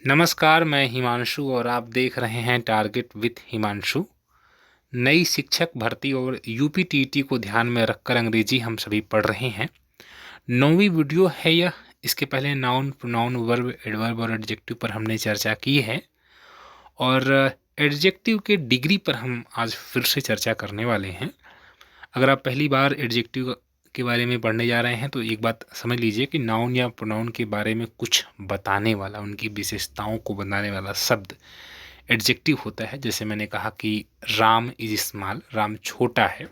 नमस्कार, मैं हिमांशु और आप देख रहे हैं टारगेट विथ हिमांशु। नई शिक्षक भर्ती और यूपीटीटी को ध्यान में रखकर अंग्रेजी हम सभी पढ़ रहे हैं। 9वीं वीडियो है यह। इसके पहले नाउन, प्रोनाउन, वर्ब, एडवर्ब और एडजेक्टिव पर हमने चर्चा की है और एडजेक्टिव के डिग्री पर हम आज फिर से चर्चा करने वाले हैं। अगर आप पहली बार एडजेक्टिव के बारे में पढ़ने जा रहे हैं तो एक बात समझ लीजिए कि नाउन या प्रोनाउन के बारे में कुछ बताने वाला, उनकी विशेषताओं को बताने वाला शब्द एडजेक्टिव होता है। जैसे मैंने कहा कि राम इज स्मॉल, राम छोटा है।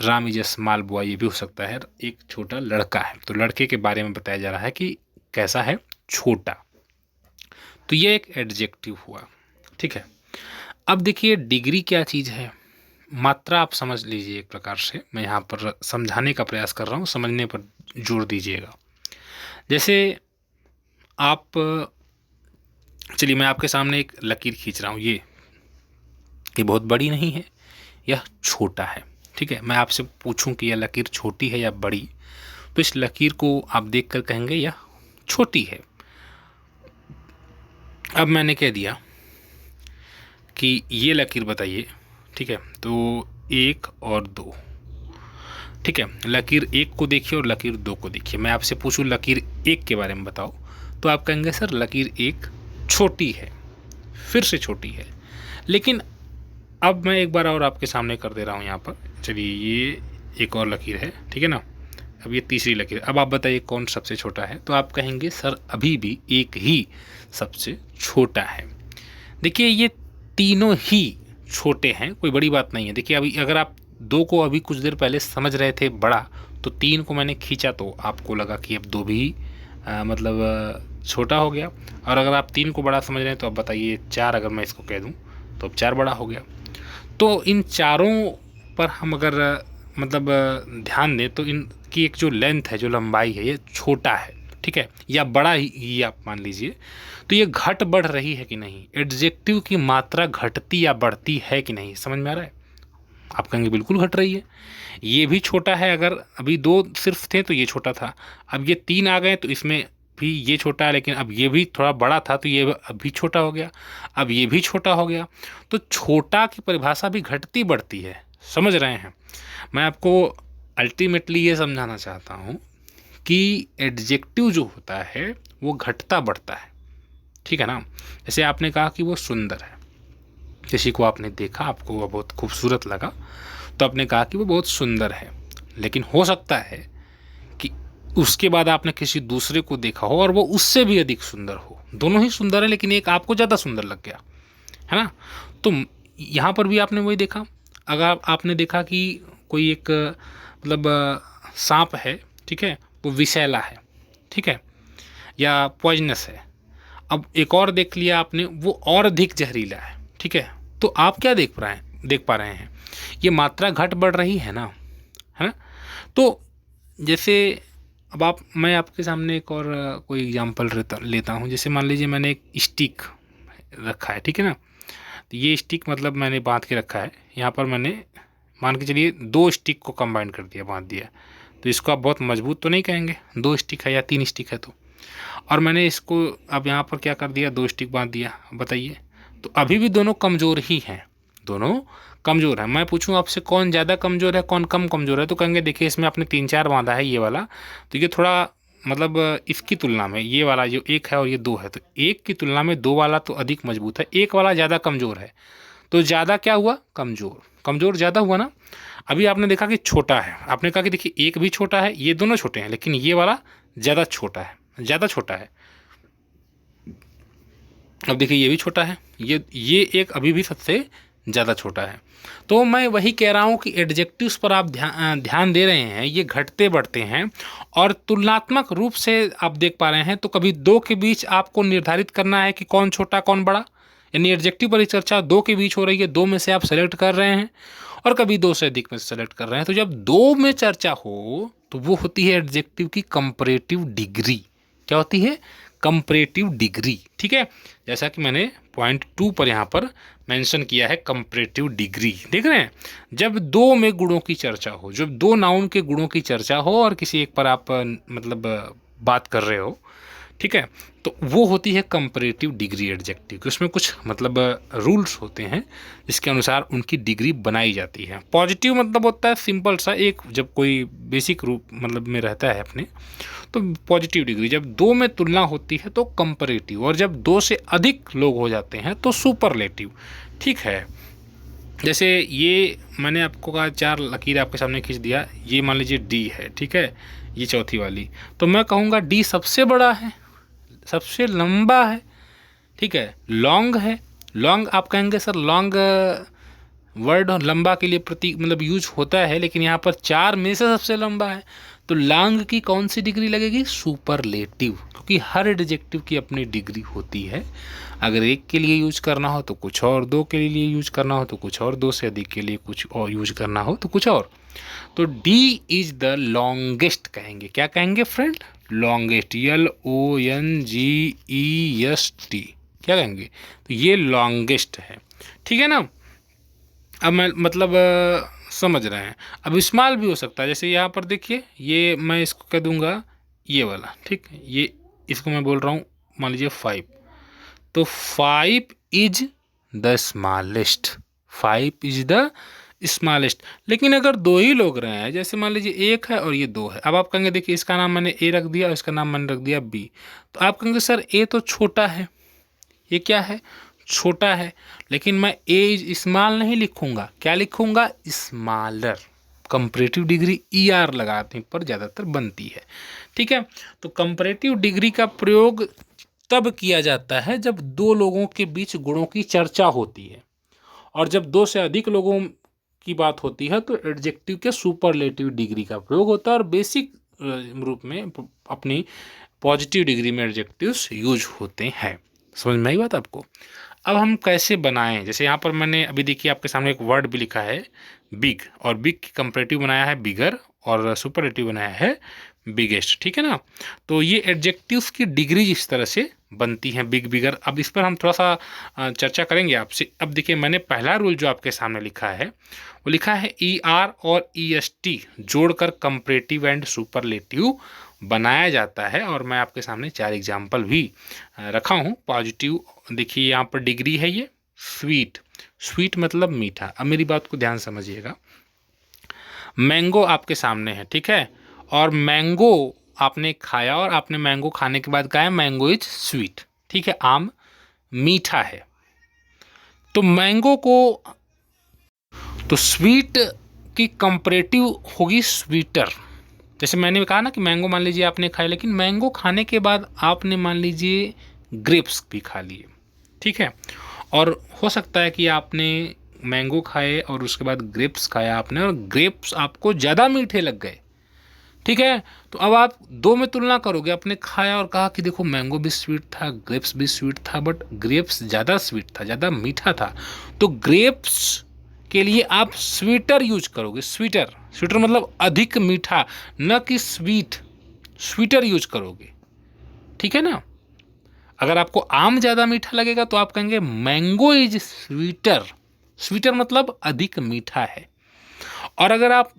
राम इज स्मॉल बॉय, ये भी हो सकता है एक छोटा लड़का है। तो लड़के के बारे में बताया जा रहा है कि कैसा है, छोटा। तो ये एक एडजेक्टिव हुआ, ठीक है। अब देखिए डिग्री क्या चीज़ है। मात्रा आप समझ लीजिए, एक प्रकार से मैं यहाँ पर समझाने का प्रयास कर रहा हूँ, समझने पर जोर दीजिएगा। जैसे आप, चलिए मैं आपके सामने एक लकीर खींच रहा हूँ। ये बहुत बड़ी नहीं है, यह छोटा है, ठीक है। मैं आपसे पूछूं कि यह लकीर छोटी है या बड़ी, तो इस लकीर को आप देखकर कहेंगे यह छोटी है। अब मैंने कह दिया कि ये लकीर बताइए, ठीक है। तो 1 और 2, ठीक है। लकीर 1 को देखिए और लकीर 2 को देखिए। मैं आपसे पूछूं लकीर 1 के बारे में बताओ, तो आप कहेंगे सर लकीर 1 छोटी है, फिर से छोटी है। लेकिन अब मैं एक बार और आपके सामने कर दे रहा हूँ यहाँ पर। चलिए ये एक और लकीर है, ठीक है ना। अब ये तीसरी लकीर। अब आप बताइए कौन सबसे छोटा है, तो आप कहेंगे सर अभी भी 1 ही सबसे छोटा है। देखिए ये तीनों ही छोटे हैं, कोई बड़ी बात नहीं है। देखिए अभी अगर आप 2 को अभी कुछ देर पहले समझ रहे थे बड़ा, तो 3 को मैंने खींचा तो आपको लगा कि अब 2 भी मतलब छोटा हो गया। और अगर आप 3 को बड़ा समझ रहे हैं तो अब बताइए 4 अगर मैं इसको कह दूं तो अब 4 बड़ा हो गया। तो इन चारों पर हम अगर मतलब ध्यान दें तो इनकी एक जो लेंथ है, जो लंबाई है, ये छोटा है, ठीक है, या बड़ा ही आप मान लीजिए। तो ये घट बढ़ रही है कि नहीं, एडजेक्टिव की मात्रा घटती या बढ़ती है कि नहीं, समझ में आ रहा है। आप कहेंगे बिल्कुल घट रही है, ये भी छोटा है। अगर अभी 2 सिर्फ थे तो ये छोटा था, अब ये 3 आ गए तो इसमें भी ये छोटा है। लेकिन अब ये भी थोड़ा बड़ा था तो ये अब भी छोटा हो गया, अब ये भी छोटा हो गया। तो छोटा की परिभाषा भी घटती बढ़ती है, समझ रहे हैं। मैं आपको अल्टीमेटली ये समझाना चाहता हूँ कि एडजेक्टिव जो होता है वो घटता बढ़ता है, ठीक है ना। जैसे आपने कहा कि वो सुंदर है, किसी को आपने देखा, आपको वो बहुत खूबसूरत लगा, तो आपने कहा कि वो बहुत सुंदर है। लेकिन हो सकता है कि उसके बाद आपने किसी दूसरे को देखा हो और वो उससे भी अधिक सुंदर हो। दोनों ही सुंदर है लेकिन एक आपको ज़्यादा सुंदर लग गया, है ना। तो यहाँ पर भी आपने वही देखा। अगर आपने देखा कि कोई एक मतलब सांप है, ठीक है, वो विषैला है, ठीक है, या पॉइजनस है। अब एक और देख लिया आपने, वो और अधिक जहरीला है, ठीक है। तो आप क्या देख पा रहे हैं, ये मात्रा घट बढ़ रही है ना, है ना। तो जैसे अब मैं आपके सामने एक और कोई एग्जांपल लेता हूँ। जैसे मान लीजिए मैंने एक स्टिक रखा है, ठीक है ना। तो ये स्टिक मतलब मैंने बांध के रखा है। यहाँ पर मैंने मान के चलिए 2 स्टिक को कंबाइन कर दिया, बांध दिया। तो इसको आप बहुत मजबूत तो नहीं कहेंगे, 2 स्टिक है या 3 स्टिक है तो। और मैंने इसको अब यहाँ पर क्या कर दिया, 2 स्टिक बांध दिया। बताइए, तो अभी भी दोनों कमज़ोर ही हैं, दोनों कमज़ोर है। मैं पूछूं आपसे कौन ज़्यादा कमज़ोर है, कौन कम कमज़ोर है, तो कहेंगे देखिए इसमें आपने 3-4 बांधा है ये वाला, तो ये थोड़ा मतलब इसकी तुलना में ये वाला जो 1 है और ये 2 है, तो 1 की तुलना में 2 वाला तो अधिक मजबूत है, 1 वाला ज़्यादा कमज़ोर है। तो ज़्यादा क्या हुआ, कमज़ोर, कमज़ोर ज़्यादा हुआ ना। अभी आपने देखा कि छोटा है, आपने कहा कि देखिए 1 भी छोटा है, ये दोनों छोटे हैं, लेकिन ये वाला ज़्यादा छोटा है, ज़्यादा छोटा है। अब देखिए ये भी छोटा है, ये एक अभी भी सबसे ज़्यादा छोटा है। तो मैं वही कह रहा हूँ कि एडजेक्टिव्स पर आप ध्यान दे रहे हैं, ये घटते बढ़ते हैं। और तुलनात्मक रूप से आप देख पा रहे हैं, तो कभी 2 के बीच आपको निर्धारित करना है कि कौन छोटा कौन बड़ा, यानी एडजेक्टिव पर चर्चा 2 के बीच हो रही है, 2 में से आप सेलेक्ट कर रहे हैं, और कभी 2 से अधिक में सेलेक्ट कर रहे हैं। तो जब 2 में चर्चा हो तो वो होती है एडजेक्टिव की कंपैरेटिव डिग्री। क्या होती है, कंपैरेटिव डिग्री, ठीक है। जैसा कि मैंने पॉइंट 2 पर यहाँ पर मेंशन किया है, कंपैरेटिव डिग्री। देख रहे हैं, जब 2 में गुणों की चर्चा हो, जब 2 नाउन के गुणों की चर्चा हो और किसी एक पर आप मतलब बात कर रहे हो, ठीक है। तो वो होती है कंपैरेटिव डिग्री एडजेक्टिव, कि उसमें कुछ मतलब रूल्स होते हैं जिसके अनुसार उनकी डिग्री बनाई जाती है। पॉजिटिव मतलब होता है सिंपल सा, एक जब कोई बेसिक रूप मतलब में रहता है अपने, तो पॉजिटिव डिग्री। जब दो में तुलना होती है तो कंपैरेटिव, और जब दो से अधिक लोग हो जाते हैं तो सुपरलेटिव। ठीक है। जैसे ये मैंने आपको कहा 4 लकीर आपके सामने खींच दिया, ये मान लीजिए डी है, ठीक है, ये चौथी वाली, तो मैं कहूँगा डी सबसे बड़ा है, सबसे लंबा है, ठीक है, लॉन्ग है। लॉन्ग आप कहेंगे सर लॉन्ग वर्ड लंबा के लिए प्रतीक मतलब यूज होता है, लेकिन यहाँ पर 4 में से सबसे लंबा है, तो लॉन्ग की कौन सी डिग्री लगेगी? सुपरलेटिव, क्योंकि हर एडजेक्टिव की अपनी डिग्री होती है। अगर एक के लिए यूज करना हो तो कुछ और, दो के लिए यूज करना हो तो कुछ और, दो से अधिक के लिए कुछ और यूज करना हो तो कुछ और। तो डी इज द लॉन्गेस्ट कहेंगे। क्या कहेंगे फ्रेंड? लॉन्गेस्ट, LONGEST, क्या कहेंगे? तो ये लॉन्गेस्ट है, ठीक है ना। अब मैं मतलब समझ रहे हैं। अब स्मॉल भी हो सकता है, जैसे यहाँ पर देखिए, ये मैं इसको कह दूंगा ये वाला, ठीक है, ये इसको मैं बोल रहा हूँ मान लीजिए 5, तो 5 is the smallest, 5 is the smallest. लेकिन अगर दो ही लोग रहे हैं, जैसे मान लीजिए एक है और ये दो है, अब आप कहेंगे देखिए इसका नाम मैंने ए रख दिया और इसका नाम मैंने रख दिया बी, तो आप कहेंगे सर ए तो छोटा है, ये क्या है? छोटा है, लेकिन मैं ए इज स्मॉल नहीं लिखूंगा, क्या लिखूंगा? स्मॉलर। कंपैरेटिव डिग्री ER लगाने पर ज़्यादातर बनती है, ठीक है। तो कंपैरेटिव डिग्री का प्रयोग तब किया जाता है जब दो लोगों के बीच गुणों की चर्चा होती है, और जब दो से अधिक लोगों की बात होती है तो एडजेक्टिव के सुपरलेटिव डिग्री का प्रयोग होता है, और बेसिक रूप में अपनी पॉजिटिव डिग्री में एडजेक्टिव्स यूज होते हैं। समझ में आई बात आपको? अब हम कैसे बनाएं? जैसे यहाँ पर मैंने अभी देखिए आपके सामने एक वर्ड भी लिखा है बिग, और बिग की कंपैरेटिव बनाया है बिगर, और सुपरलेटिव बनाया है बिगेस्ट, ठीक है ना। तो ये एडजेक्टिव्स की डिग्री इस तरह से बनती हैं, बिग, बिगर। अब इस पर हम थोड़ा सा चर्चा करेंगे आपसे। अब देखिए मैंने पहला रूल जो आपके सामने लिखा है वो लिखा है ER और EST जोड़कर कंपैरेटिव एंड सुपरलेटिव बनाया जाता है, और मैं आपके सामने 4 एग्जाम्पल भी रखा हूँ। पॉजिटिव देखिए यहाँ पर डिग्री है ये स्वीट, स्वीट मतलब मीठा। अब मेरी बात को ध्यान समझिएगा, मैंगो आपके सामने है, ठीक है, और मैंगो आपने खाया, और आपने मैंगो खाने के बाद कहा मैंगो इज स्वीट, ठीक है, आम मीठा है। तो मैंगो को, तो स्वीट की कंपैरेटिव होगी स्वीटर। जैसे मैंने कहा ना कि मैंगो मान लीजिए आपने खाया, लेकिन मैंगो खाने के बाद आपने मान लीजिए ग्रेप्स भी खा लिए, ठीक है, और हो सकता है कि आपने मैंगो खाए और उसके बाद ग्रेप्स खाया आपने, और ग्रेप्स आपको ज़्यादा मीठे लग गए, ठीक है। तो अब आप दो में तुलना करोगे, आपने खाया और कहा कि देखो मैंगो भी स्वीट था, ग्रेप्स भी स्वीट था, बट ग्रेप्स ज़्यादा स्वीट था, ज़्यादा मीठा था, तो ग्रेप्स के लिए आप स्वीटर यूज करोगे। स्वीटर, स्वीटर मतलब अधिक मीठा, न कि स्वीट, स्वीटर यूज करोगे, ठीक है ना। अगर आपको आम ज़्यादा मीठा लगेगा तो आप कहेंगे मैंगो इज स्वीटर, स्वीटर मतलब अधिक मीठा है। और अगर आप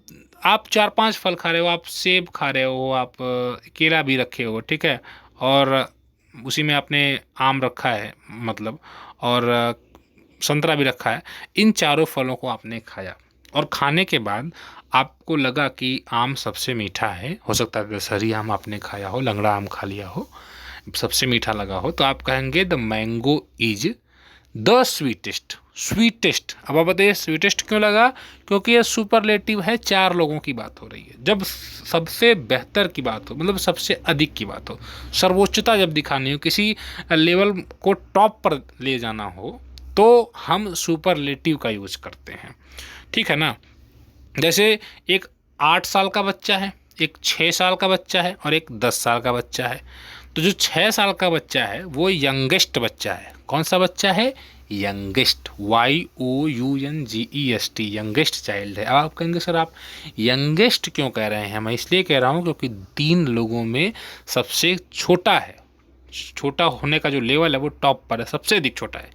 4-5 फल खा रहे हो, आप सेब खा रहे हो, आप केला भी रखे हो, ठीक है, और उसी में आपने आम रखा है मतलब, और संतरा भी रखा है, इन चारों फलों को आपने खाया, और खाने के बाद आपको लगा कि आम सबसे मीठा है, हो सकता है दशहरी आम आपने खाया हो, लंगड़ा आम खा लिया हो, सबसे मीठा लगा हो, तो आप कहेंगे the mango is the sweetest, sweetest. अब आप बताइए स्वीटेस्ट क्यों लगा? क्योंकि ये सुपरलेटिव है, 4 लोगों की बात हो रही है। जब सबसे बेहतर की बात हो, मतलब सबसे अधिक की बात हो, सर्वोच्चता जब दिखानी हो, किसी लेवल को टॉप पर ले जाना हो, तो हम सुपरलेटिव का यूज करते हैं, ठीक है ना। जैसे एक 8 साल का बच्चा है, एक 6 साल का बच्चा है, और एक 10 साल का बच्चा है। तो जो 6 साल का बच्चा है वो यंगेस्ट बच्चा है। कौन सा बच्चा है? यंगेस्ट, YOUNGEST, यंगेस्ट चाइल्ड है। अब आप कहेंगे सर आप यंगेस्ट क्यों कह रहे हैं? मैं इसलिए कह रहा हूँ क्योंकि 3 लोगों में सबसे छोटा है, छोटा होने का जो लेवल है वो टॉप पर है, सबसे अधिक छोटा है,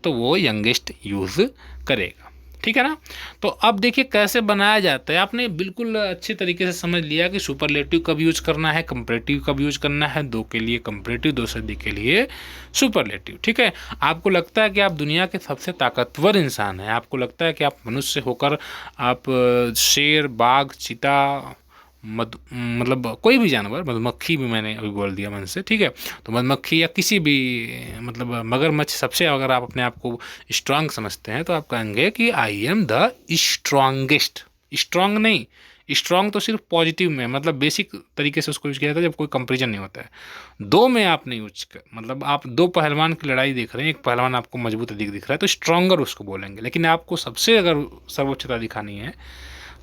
तो वो यंगेस्ट यूज़ करेगा। ठीक है ना। तो अब देखिए कैसे बनाया जाता है। आपने बिल्कुल अच्छे तरीके से समझ लिया कि सुपरलेटिव कब यूज करना है, कंपैरेटिव कब यूज करना है, दो के लिए कंपैरेटिव, दो से अधिक के लिए सुपरलेटिव। ठीक है। आपको लगता है कि आप दुनिया के सबसे ताकतवर इंसान हैं, आपको लगता है कि आप मनुष्य होकर आप शेर, बाघ, चीता, मतलब कोई भी जानवर, मधुमक्खी भी मैंने अभी बोल दिया मन से, ठीक है। तो मधुमक्खी या किसी भी मतलब मगरमच्छ, सबसे अगर आप अपने आप को स्ट्रांग समझते हैं तो आप कहेंगे कि I am the strongest. Strong नहीं, स्ट्रांग तो सिर्फ पॉजिटिव में, मतलब बेसिक तरीके से उसको यूज किया जाता है जब कोई कंपेरिजन नहीं होता है। दो में आपने यूज कर, मतलब आप दो पहलवान की लड़ाई देख रहे हैं, एक पहलवान आपको मजबूत अधिक दिख रहा है तो स्ट्रांगर उसको बोलेंगे, लेकिन आपको सबसे अगर सर्वोच्चता दिखानी है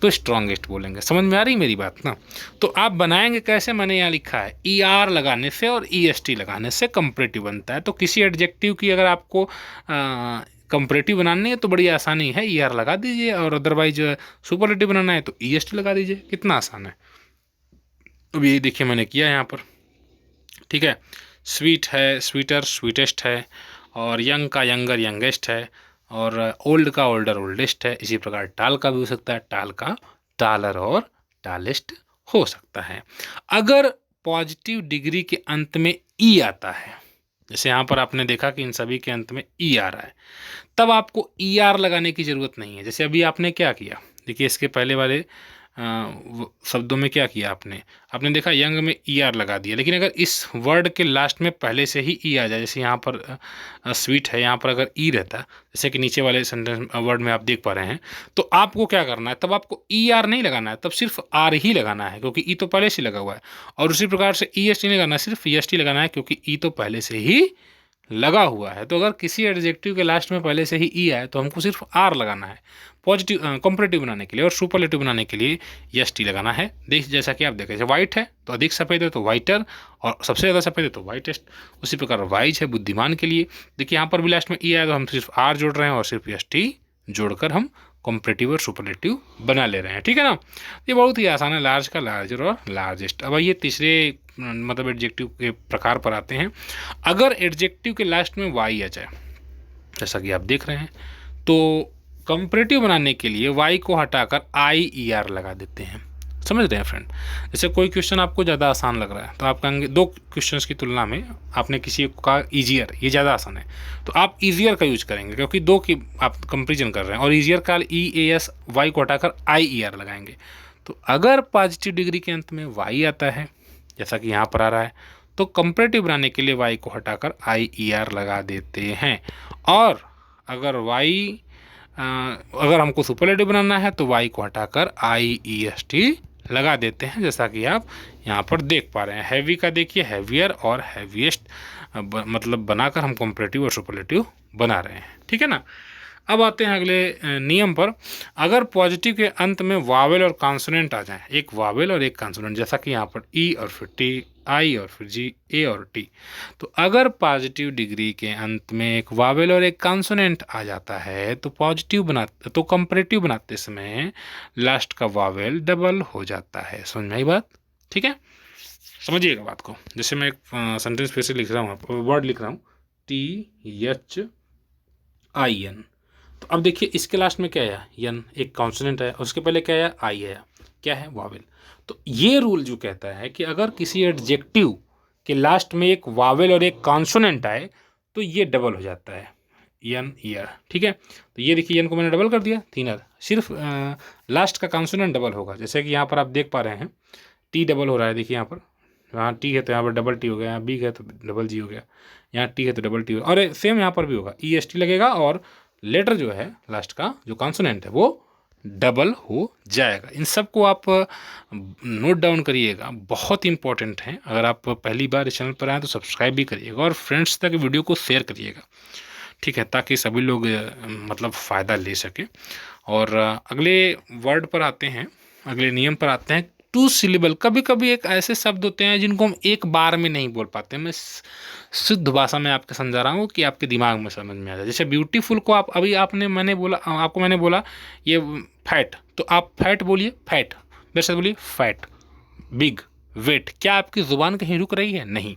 तो स्ट्रॉन्गेस्ट बोलेंगे। समझ में आ रही मेरी बात ना। तो आप बनाएंगे कैसे, मैंने यहाँ लिखा है ई आर लगाने से और ई एस टी लगाने से कंपैरेटिव बनता है। तो किसी एडजेक्टिव की अगर आपको कंपैरेटिव बनानी है तो बड़ी आसानी है, ई आर लगा दीजिए, और अदरवाइज सुपरलेटिव बनाना है तो ई एस टी लगा दीजिए। कितना आसान है। अब ये देखिए मैंने किया यहाँ पर, ठीक है। स्वीट है स्वीटर, स्वीटेस्ट है, और यंग का यंगर, यंगेस्ट है, और ओल्ड का ओल्डर, ओल्डेस्ट है। इसी प्रकार टाल का भी हो सकता है, टाल का टालर और टालेस्ट हो सकता है। अगर पॉजिटिव डिग्री के अंत में ई आता है, जैसे यहाँ पर आपने देखा कि इन सभी के अंत में ई आ रहा है, तब आपको ई आर लगाने की ज़रूरत नहीं है। जैसे अभी आपने क्या किया, देखिए इसके पहले वाले शब्दों में क्या किया आपने देखा यंग में ई आर लगा दिया, लेकिन अगर इस वर्ड के लास्ट में पहले से ही ई आ जाए, जैसे यहाँ पर स्वीट है, यहाँ पर अगर ई रहता, जैसे कि नीचे वाले सेंटेंस वर्ड में आप देख पा रहे हैं, तो आपको क्या करना है, तब आपको ई आर नहीं लगाना है, तब सिर्फ आर ही लगाना है क्योंकि ई तो पहले से लगा हुआ है। और उसी प्रकार से ई एस टी नहीं लगाना है, सिर्फ ई एस टी लगाना है क्योंकि ई तो पहले से ही लगा हुआ है। तो अगर किसी एडजेक्टिव के लास्ट में पहले से ही ई आए तो हमको सिर्फ आर लगाना है पॉजिटिव कंपैरेटिव बनाने के लिए, और सुपरलेटिव बनाने के लिए एस टी लगाना है। देख जैसा कि आप देखें, जैसे वाइट है तो अधिक सफ़ेद है तो वाइटर, और सबसे ज़्यादा सफ़ेद है तो वाइटेस्ट। उसी प्रकार वाइज है बुद्धिमान के लिए, देखिए यहाँ पर भी लास्ट में ई आया तो हम सिर्फ आर जोड़ रहे हैं और सिर्फ एस टी जोड़कर हम कंपैरेटिव और सुपरलेटिव बना ले रहे हैं, ठीक है ना। ये बहुत ही आसान है, लार्ज का लार्जर और लार्जेस्ट। अब ये तीसरे मतलब एडजेक्टिव के प्रकार पर आते हैं। अगर एडजेक्टिव के लास्ट में वाई आ जाए, जैसा कि आप देख रहे हैं, तो कंपैरेटिव बनाने के लिए वाई को हटाकर आई ई आर लगा देते हैं। समझ रहे हैं फ्रेंड। जैसे कोई क्वेश्चन आपको ज़्यादा आसान लग रहा है तो आप कहेंगे, दो क्वेश्चंस की तुलना में आपने किसी को कहा ईजियर, ये ज़्यादा आसान है, तो आप ईजियर का यूज करेंगे क्योंकि दो की आप कंपेरिजन कर रहे हैं, और ईजियर का ई ए एस, वाई को हटाकर आई ई आर लगाएंगे। तो अगर पॉजिटिव डिग्री के अंत में वाई आता है, जैसा कि यहाँ पर आ रहा है, तो कंपैरेटिव बनाने के लिए वाई को हटाकर आई ई आर लगा देते हैं। और अगर वाई अगर हमको सुपरलेटिव बनाना है तो वाई को हटाकर आई ई एस टी लगा देते हैं, जैसा कि आप यहाँ पर देख पा रहे हैं। हैवी का देखिए हैवियर और हैवीएस्ट मतलब बनाकर हम कंपैरेटिव और सुपरलेटिव बना रहे हैं, ठीक है ना। अब आते हैं अगले नियम पर। अगर पॉजिटिव के अंत में वावेल और कॉन्सोनेंट आ जाए, एक वावेल और एक कॉन्सोनेंट, जैसा कि यहाँ पर ई और फिर टी, आई और फिर जी, ए और टी, तो अगर पॉजिटिव डिग्री के अंत में एक वावेल और एक कॉन्सोनेंट आ जाता है तो कंपैरेटिव बनाते समय लास्ट का वावेल डबल हो जाता है। समझ में आई बात, ठीक है। समझिएगा बात को। जैसे मैं एक सेंटेंस फिर से लिख रहा हूँ, वर्ड लिख रहा हूँ, THIN। तो अब देखिए इसके लास्ट में क्या है, यन एक कॉन्सोनेंट है, और उसके पहले क्या है, आई है, क्या है, वावेल। तो ये रूल जो कहता है कि अगर किसी एडजेक्टिव के लास्ट में एक वावेल और एक कॉन्सोनेंट आए तो ये डबल हो जाता है, यन ईयर, ठीक है। तो ये देखिए यन को मैंने डबल कर दिया, थिनर, सिर्फ लास्ट का कॉन्सोनेंट डबल होगा। जैसे कि यहाँ पर आप देख पा रहे हैं टी डबल हो रहा है, देखिए यहाँ पर, यहाँ टी है तो यहाँ पर डबल टी हो गया, यहाँ बी है तो डबल जी हो गया, यहाँ टी है तो डबल टी हो गया, और सेम यहाँ पर भी होगा, ई एस टी लगेगा और लेटर जो है लास्ट का जो कॉन्सोनेंट है वो डबल हो जाएगा। इन सब को आप नोट डाउन करिएगा, बहुत इंपॉर्टेंट है। अगर आप पहली बार इस चैनल पर आए तो सब्सक्राइब भी करिएगा और फ्रेंड्स तक वीडियो को शेयर करिएगा, ठीक है, ताकि सभी लोग मतलब फ़ायदा ले सके। और अगले वर्ड पर आते हैं, अगले नियम पर आते हैं। टू सिलेबल, कभी कभी एक ऐसे शब्द होते हैं जिनको हम एक बार में नहीं बोल पाते। मैं शुद्ध भाषा में आपको समझा रहा हूँ कि आपके दिमाग में समझ में आ जाए। जैसे ब्यूटीफुल को आप अभी मैंने बोला ये फैट, तो आप फैट बोलिए, फैट, मेरे साथ बोलिए फैट। बिग, वेट, क्या आपकी ज़ुबान कहीं रुक रही है? नहीं।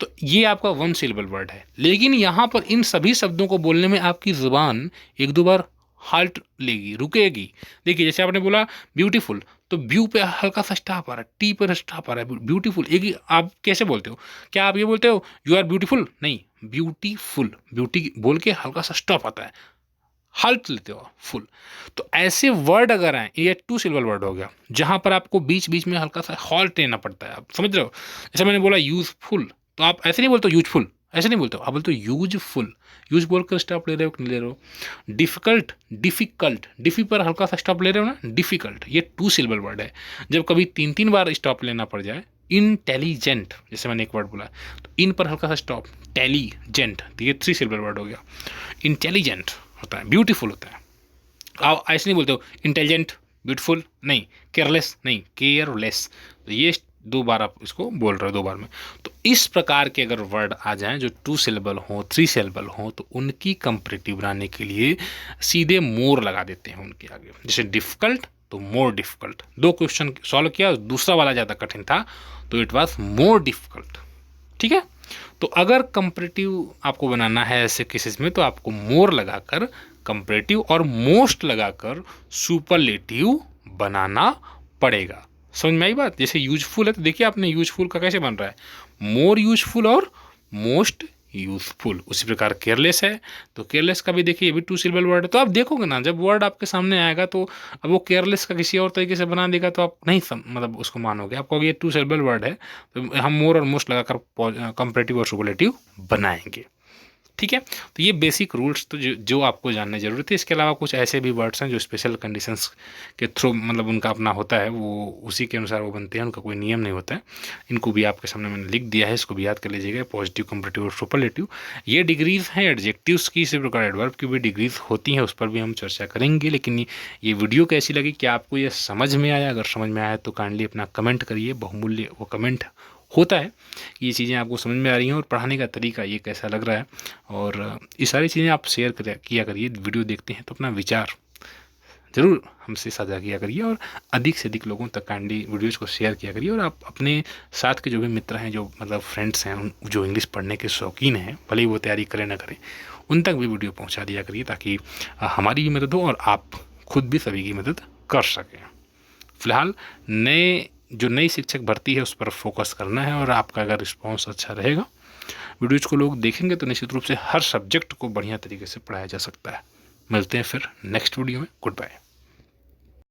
तो ये आपका वन सिलेबल वर्ड है, लेकिन यहाँ पर इन सभी शब्दों को बोलने में आपकी ज़ुबान एक दो बार हाल्ट लेगी, रुकेगी। देखिए जैसे आपने बोला ब्यूटीफुल, तो ब्यू पे हल्का सा स्टॉप आ रहा है, टी पर स्टॉप आ रहा है, ब्यूटीफुल। एक ही आप कैसे बोलते हो, क्या आप ये बोलते हो यू आर ब्यूटीफुल? नहीं, ब्यूटीफुल, ब्यूटी बोल के हल्का सा स्टॉप आता है, हाल्ट लेते हो फुल। तो ऐसे वर्ड अगर आए, ये 2 सिलेबल वर्ड हो गया जहां पर आपको बीच बीच में हल्का सा हॉल्ट लेना पड़ता है। आप समझ रहे हो? जैसे मैंने बोला यूजफुल, तो आप ऐसे नहीं बोलते हो यूजफुल, ऐसे नहीं बोलते हो, आप बोलते हो यूजफुल। यूज बोलकर स्टॉप ले रहे हो कि नहीं ले रहे हो? डिफिकल्ट, डिफिकल्ट, डिफी पर हल्का सा स्टॉप ले रहे हो ना, डिफिकल्ट, ये 2 सिलेबल वर्ड है। जब कभी 3-3 बार स्टॉप लेना पड़ जाए, इंटेलिजेंट, जैसे मैंने एक वर्ड बोला तो इन पर हल्का सा स्टॉप, टेलीजेंट, तो ये 3 सिलेबल वर्ड हो गया। इंटेलिजेंट होता है, ब्यूटीफुल होता है। आप ऐसे नहीं बोलते हो इंटेलिजेंट, ब्यूटीफुल, नहीं, केयरलेस नहीं, केयरलेस। तो ये 2 बार आप इसको बोल रहे हो 2 बार में। तो इस प्रकार के अगर वर्ड आ जाएं जो 2 सिलेबल हो, 3 सिलेबल हो, तो उनकी कंपैरेटिव बनाने के लिए सीधे मोर लगा देते हैं उनके आगे। जैसे डिफिकल्ट तो मोर डिफिकल्ट, 2 क्वेश्चन सॉल्व किया, दूसरा वाला ज़्यादा कठिन था तो इट वॉज मोर डिफिकल्ट। ठीक है, तो अगर कंपैरेटिव आपको बनाना है ऐसे केसेस में तो आपको मोर लगाकर कंपैरेटिव और मोस्ट लगाकर सुपरलेटिव बनाना पड़ेगा। समझ में आई बात? जैसे यूजफुल है तो देखिए आपने यूजफुल का कैसे बन रहा है, मोर यूजफुल और मोस्ट यूजफुल। उसी प्रकार केयरलेस है तो केयरलेस का भी देखिए, ये भी 2 सिलेबल वर्ड है। तो आप देखोगे ना, जब वर्ड आपके सामने आएगा तो अब वो केयरलेस का किसी और तरीके से बना देगा तो आप नहीं मतलब उसको मानोगे, आप कहोगे ये 2 सिलेबल वर्ड है तो हम मोर और मोस्ट लगाकर कंपैरेटिव और सुपरलेटिव बनाएंगे। ठीक है, तो ये बेसिक रूल्स तो जो आपको जानने जरूरी थे। इसके अलावा कुछ ऐसे भी वर्ड्स हैं जो स्पेशल कंडीशंस के थ्रू मतलब उनका अपना होता है, वो उसी के अनुसार वो बनते हैं, उनका कोई नियम नहीं होता है। इनको भी आपके सामने मैंने लिख दिया है, इसको भी याद कर लीजिएगा। पॉजिटिव, कंपैरेटिव और सुपरलेटिव ये डिग्रीज हैं एडजेक्टिव्स की, इसी प्रकार एडवर्ब की भी डिग्रीज होती हैं, उस पर भी हम चर्चा करेंगे। लेकिन ये वीडियो कैसी लगी, क्या आपको ये समझ में आया? अगर समझ में आया तो काइंडली अपना कमेंट करिए, बहुमूल्य वो कमेंट होता है कि ये चीज़ें आपको समझ में आ रही हैं और पढ़ाने का तरीका ये कैसा लग रहा है। और ये सारी चीज़ें आप शेयर किया करिए, वीडियो देखते हैं तो अपना विचार ज़रूर हमसे साझा किया करिए और अधिक से अधिक लोगों तक काइंडली वीडियोज़ को शेयर किया करिए। और आप अपने साथ के जो भी मित्र हैं, जो मतलब फ्रेंड्स हैं, जो इंग्लिश पढ़ने के शौकीन हैं, भले ही वो तैयारी करें ना करें, उन तक भी वीडियो पहुँचा दिया करिए ताकि हमारी भी मदद हो और आप खुद भी सभी की मदद कर सकें। फिलहाल जो नई शिक्षक भर्ती है उस पर फोकस करना है और आपका अगर रिस्पॉन्स अच्छा रहेगा, वीडियोज़ को लोग देखेंगे तो निश्चित रूप से हर सब्जेक्ट को बढ़िया तरीके से पढ़ाया जा सकता है। मिलते हैं फिर नेक्स्ट वीडियो में। Good bye.